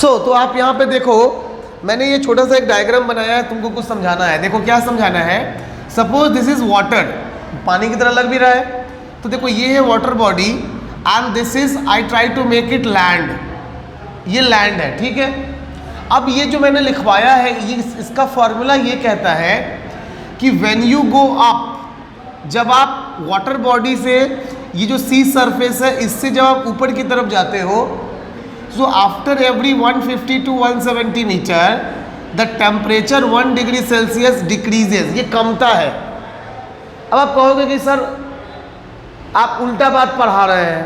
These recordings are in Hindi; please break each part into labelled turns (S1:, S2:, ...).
S1: तो आप यहाँ पे देखो, मैंने ये छोटा सा एक डायग्राम बनाया है, तुमको कुछ समझाना है। देखो क्या समझाना है। सपोज दिस इज वाटर, पानी की तरह लग भी रहा है। तो देखो ये है water body and this is, I try to make it land, ये लैंड है, ठीक है। अब ये जो मैंने लिखवाया है, ये इसका फॉर्मूला ये कहता है कि व्हेन यू गो अप, जब आप वाटर बॉडी से, ये जो सी सरफेस है, इससे जब आप ऊपर की तरफ जाते हो, so after every 150 to 170 metre the temperature 1 degree Celsius decreases, ये कमता है। अब आप कहोगे कि सर आप उल्टा बात पढ़ा रहे हैं,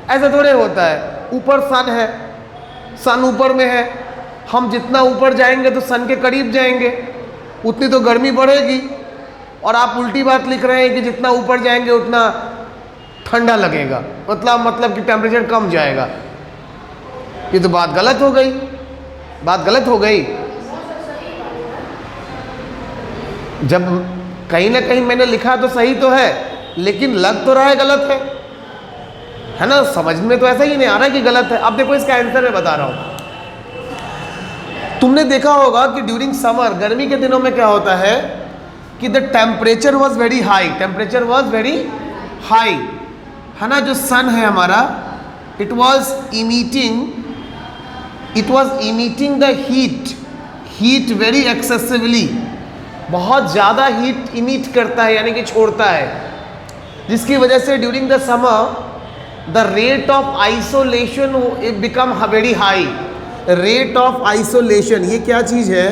S1: ऐसा थोड़े होता है। ऊपर सन है, सन ऊपर में है, हम जितना ऊपर जाएंगे तो सन के करीब जाएंगे, उतनी तो गर्मी बढ़ेगी। और आप उल्टी बात लिख रहे हैं कि जितना ऊपर जाएंगे उतना ठंडा लगेगा, मतलब कि टेम्परेचर कम जाएगा। ये तो बात गलत हो गई, बात गलत हो गई। जब कहीं ना कहीं मैंने लिखा तो सही तो है, लेकिन लग तो रहा है गलत है ना। समझ में तो ऐसा ही नहीं आ रहा कि गलत है। अब देखो इसका आंसर मैं बता रहा हूं। तुमने देखा होगा कि ड्यूरिंग समर, गर्मी के दिनों में क्या होता है कि the temperature was very high, temperature was very high, है ना। जो सन है हमारा, it was emitting the heat very excessively, बहुत ज़्यादा हीट इमिट करता है, यानी कि छोड़ता है, जिसकी वजह से during the summer the rate of isolation it become very high. Rate of isolation, ये क्या चीज़ है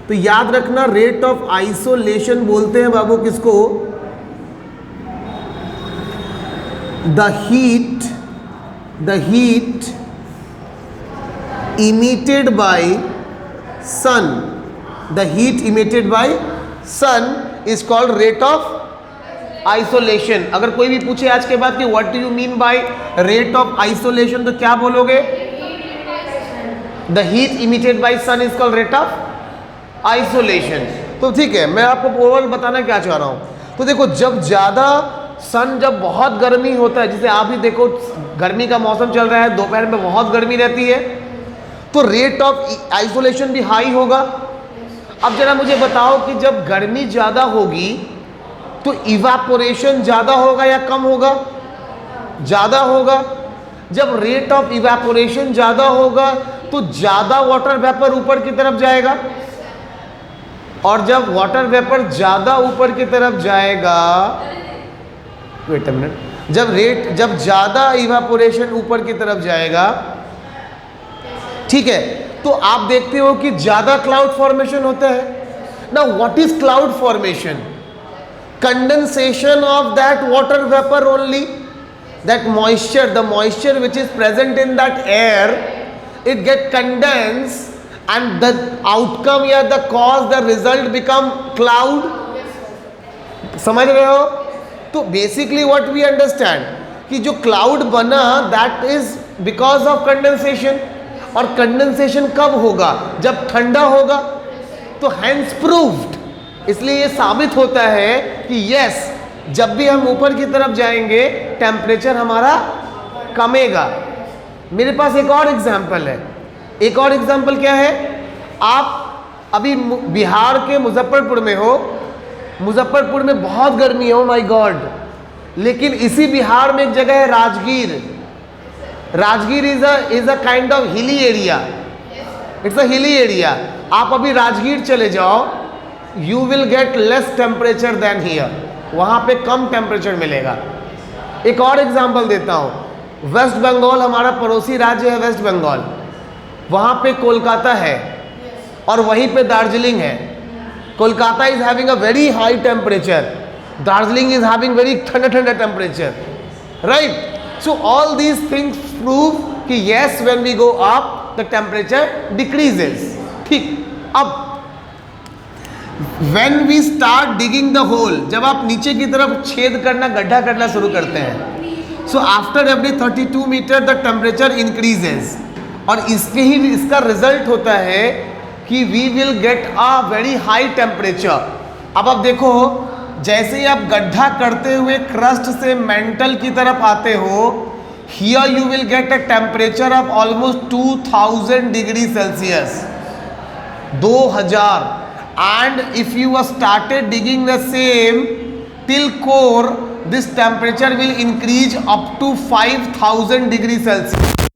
S1: तो याद रखना, रेट ऑफ आइसोलेशन बोलते हैं बाबू किसको, the heat emitted by sun, the heat emitted by sun is called rate of isolation। अगर कोई भी पूछे आज के बाद कि what do you mean by rate of isolation, तो क्या बोलोगे? The heat emitted by sun is called rate of isolation। तो ठीक है, मैं आपको ओवरऑल बताना क्या चाह रहा हूँ। तो देखो, जब ज़्यादा सन, जब बहुत गर्मी होता है, जैसे आप ही देखो गर्मी का मौसम चल रहा है, दोपहर में बहुत गर्मी रहती है, तो रेट ऑफ आइसोलेशन भी हाई होगा। अब जरा मुझे बताओ कि जब गर्मी ज़्यादा होगी तो इवापोरेशन ज़्यादा होगा या कम होगा? ज़्यादा होगा। जब रेट ऑफ इवापोरेशन ज़्यादा होगा तो ज़्यादा वाटर वेपर ऊपर की तरफ जाएगा, और जब वाटर वेपर ज़्यादा ऊपर की तरफ जाएगा, वेट अ मिनट, जब ज़्यादा इवापोरेशन ऊपर की तरफ जाएगा, ठीक है, तो आप देखते हो कि ज्यादा क्लाउड फॉर्मेशन होता है ना। What is cloud formation? Condensation of that water vapour only, that moisture, the moisture which is present in that air, it get condense and the outcome या the cause, the result become cloud. समझ रहे हो? तो बेसिकली व्हाट वी अंडरस्टैंड कि जो क्लाउड बना, that is because of condensation. और कंडेंसेशन कब होगा? जब ठंडा होगा। तो हैंस प्रूव्ड, इसलिए ये साबित होता है कि यस, जब भी हम ऊपर की तरफ जाएंगे टेम्परेचर हमारा कमेगा। मेरे पास एक और एग्जाम्पल है। एक और एग्जाम्पल क्या है? आप अभी बिहार के मुजफ्फरपुर में हो, मुजफ्फरपुर में बहुत गर्मी है, ओ माय गॉड। लेकिन इसी बिहार में एक जगह है Rajgir. Rajgir is a kind of hilly area, it's a hilly area. आप अभी राजगीर चले जाओ, you will get less temperature then here, वहाँ पे कम टेम्परेचर मिलेगा। एक और एग्जांपल देता हूँ, वेस्ट बंगाल हमारा पड़ोसी राज्य है, वेस्ट बंगाल, वहाँ पे कोलकाता है और वहीं पे दार्जिलिंग है। Kolkata is having a very high temperature, Darjeeling is having very thanda temperature, right? So all these things prove कि yes, when we go up the temperature decreases। ठीक, अब when we start digging the hole, जब आप नीचे की तरफ छेद करना, गड्ढा करना शुरू करते हैं, so after every 32 metre the temperature increases, और इसका रिजल्ट होता है कि we will get a very high temperature। अब आप देखो, जैसे ही आप गड्ढा करते हुए क्रस्ट से मेंटल की तरफ आते हो, here you will get a temperature of almost 2000 degrees Celsius, 2000. And if you started digging the same till core, this temperature will increase up to 5000 degrees Celsius.